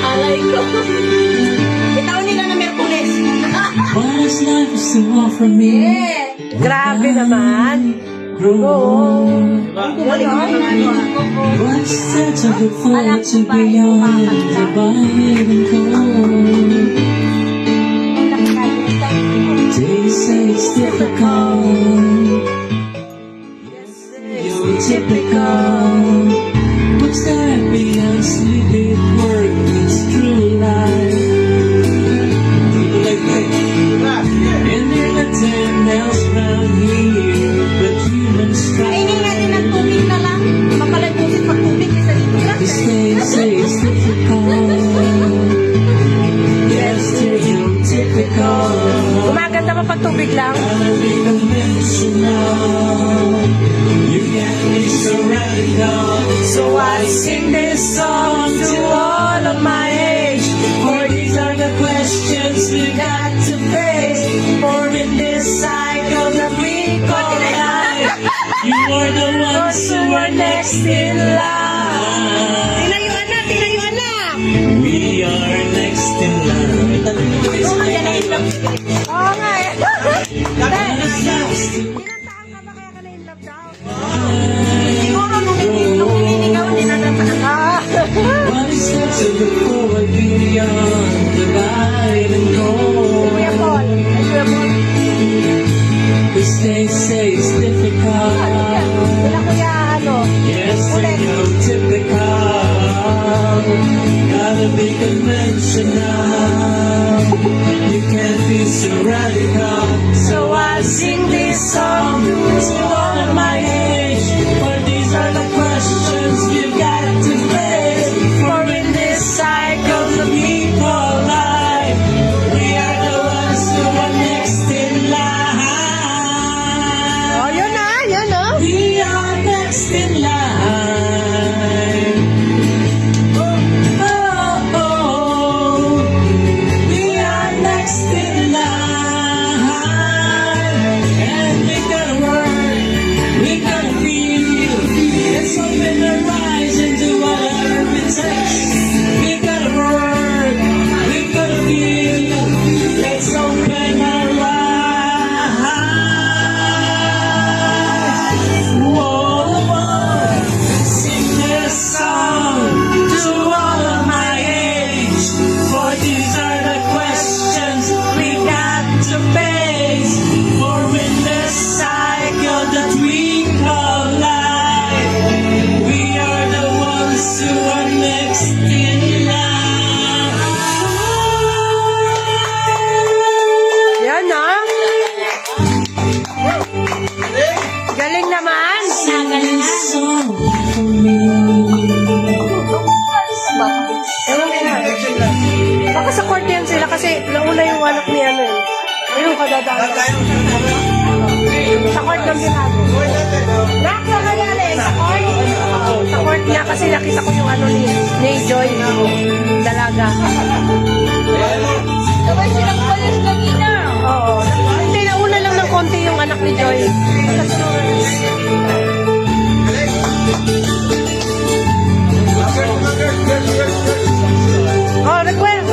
Alay ko. Bitaw nila na Merkules. What is life to offer me? Grabe naman. Grow. What's there to look forward to beyond the biting cold? They say it's difficult. You're typical. What's there beyond sleeping work? It's true life. People like me. And there are 10 else round here, but humans Kainin try. natin ng tubig na lang. Mapalagusin pag tubig kaysa dito lang. They say it's difficult. Yes, you're typical. Gumaganda pa pag tubig lang. Gotta be conventional. You can't be so radical. So I sing this song to all of my age. For these are the questions we got to face. For in this cycle that we call life, you are the ones who are next in line. Tinayuan na, tinayuan na. We are next in line. Oo nga eh. Hindi. Kinantaan ka ba kaya ka na-in-love daw? Siguro nung nililigaw, hindi na natanong. What is there to look forward beyond the light and gold? Kuya Paul. Kuya Paul. Cause they say it's difficult. Sila kuya ano. Yes, they know typical. Gotta be conventional. You can't be so radical. So I sing this song to all of my age. For these are the questions you've got to face. For in this cycle that we call life, we are the ones who are next in line. Oh, yun na, yun no. We are next in line. Oh, oh, oh. We are next in line. And we gotta work, we gotta feel. Let's open our eyes and do whatever it takes. We gotta work, we gotta feel. Let's open our eyes. Whoa, whoa. Sing this song to all of my age. For these are the questions we got to face. For in this cycle that we call life, we are the ones who are next in line. Yan no. Galing naman. Sing this song for me. Ewan ko na. Baka sa court yan sila kasi nauna yung anak ni ano eh. Ayun kadadaan. Sa court ng binago. Nak, nakayali. Sa court? Sa court niya kasi nakita ko yung ano ni Joy. Dalaga.